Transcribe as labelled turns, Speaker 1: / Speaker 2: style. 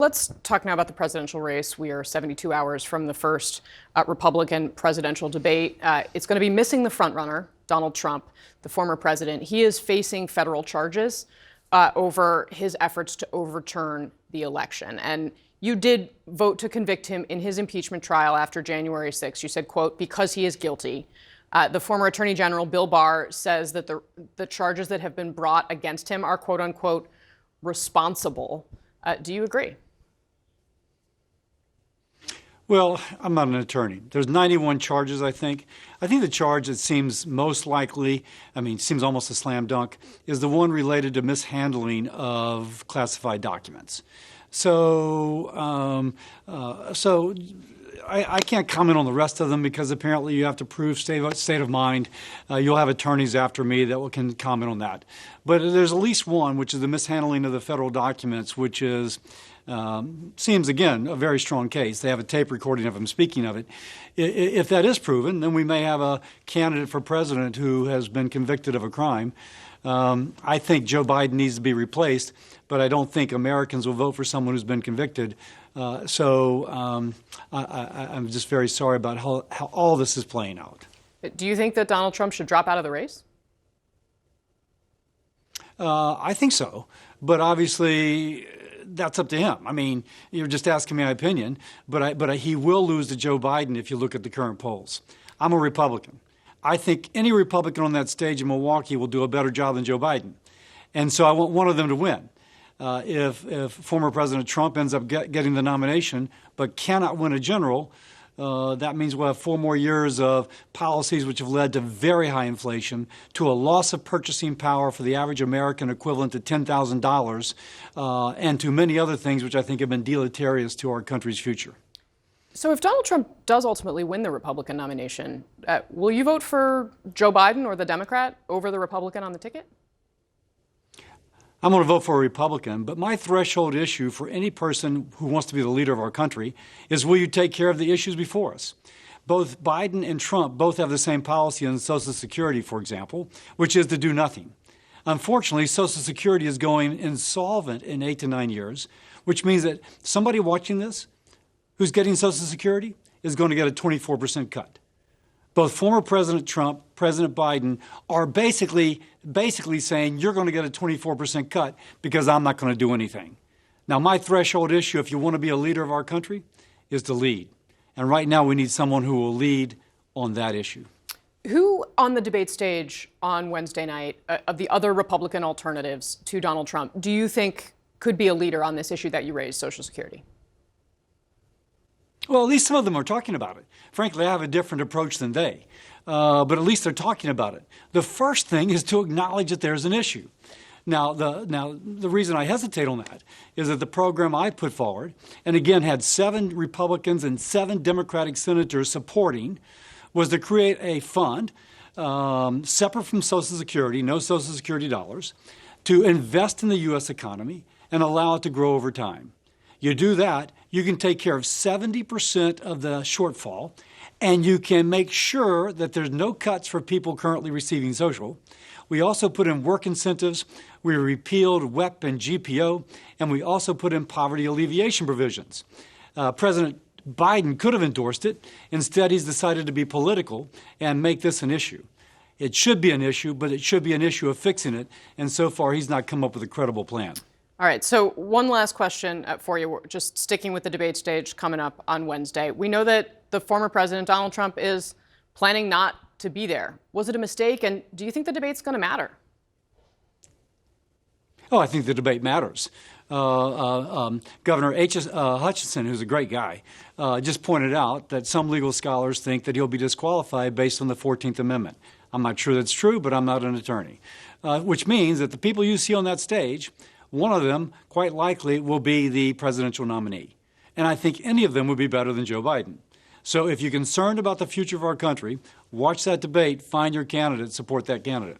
Speaker 1: Let's talk now about the presidential race. We are 72 hours from the first Republican presidential debate. It's going to be missing the frontrunner, Donald Trump, the former president. He is facing federal charges over his efforts to overturn the election. And you did vote to convict him in his impeachment trial after January 6th. You said, quote, because he is guilty. The former Attorney General, Bill Barr, says that the charges that have been brought against him are, quote unquote, responsible. Do you agree?
Speaker 2: Well, I'm not an attorney. There's 91 charges, I think. I think the charge that seems most likely, seems almost a slam dunk, is the one related to mishandling of classified documents. So I can't comment on the rest of them because apparently you have to prove state of mind. You'll have attorneys after me that can comment on that. But there's at least one, which is the mishandling of the federal documents, which is seems, again, a very strong case. They have a tape recording of him speaking of it. If that is proven, then we may have a candidate for president who has been convicted of a crime. I think Joe Biden needs to be replaced, but I don't think Americans will vote for someone who's been convicted. I'm just very sorry about how all this is playing out.
Speaker 1: Do you think that Donald Trump should drop out of the race?
Speaker 2: I think so, but obviously that's up to him. I mean, you're just asking my opinion, but he will lose to Joe Biden if you look at the current polls. I'm a Republican. I think any Republican on that stage in Milwaukee will do a better job than Joe Biden. And so I want one of them to win. If former President Trump ends up getting the nomination but cannot win a general, that means we'll have 4 more years of policies which have led to very high inflation, to a loss of purchasing power for the average American equivalent to $10,000, and to many other things which I think have been deleterious to our country's future.
Speaker 1: So if Donald Trump does ultimately win the Republican nomination, will you vote for Joe Biden or the Democrat over the Republican on the ticket?
Speaker 2: I'm going to vote for a Republican, but my threshold issue for any person who wants to be the leader of our country is, will you take care of the issues before us? Both Biden and Trump both have the same policy on Social Security, for example, which is to do nothing. Unfortunately, Social Security is going insolvent in 8 to 9 years, which means that somebody watching this who's getting Social Security is going to get a 24% cut. Both former President Trump, President Biden are basically saying you're going to get a 24% cut because I'm not going to do anything. Now, my threshold issue, if you want to be a leader of our country, is to lead. And right now we need someone who will lead on that issue.
Speaker 1: Who on the debate stage on Wednesday night, of the other Republican alternatives to Donald Trump, do you think could be a leader on this issue that you raised, Social Security?
Speaker 2: Well, at least some of them are talking about it. Frankly, I have a different approach than they, but at least they're talking about it. The first thing is to acknowledge that there's an issue. Now, the reason I hesitate on that is that the program I put forward, and again had 7 Republicans and 7 Democratic senators supporting, was to create a fund separate from Social Security, no Social Security dollars, to invest in the U.S. economy and allow it to grow over time. You do that, you can take care of 70% of the shortfall, and you can make sure that there's no cuts for people currently receiving social. We also put in work incentives, we repealed WEP and GPO, and we also put in poverty alleviation provisions. President Biden could have endorsed it. Instead, he's decided to be political and make this an issue. It should be an issue, but it should be an issue of fixing it, and so far he's not come up with a credible plan.
Speaker 1: All right, so one last question for you, just sticking with the debate stage coming up on Wednesday. We know that the former president, Donald Trump, is planning not to be there. Was it a mistake, and do you think the debate's going to matter?
Speaker 2: Oh, I think the debate matters. Governor Hutchinson, who's a great guy, just pointed out that some legal scholars think that he'll be disqualified based on the 14th Amendment. I'm not sure that's true, but I'm not an attorney, which means that the people you see on that stage, one of them, quite likely, will be the presidential nominee. And I think any of them would be better than Joe Biden. So if you're concerned about the future of our country, watch that debate, find your candidate, support that candidate.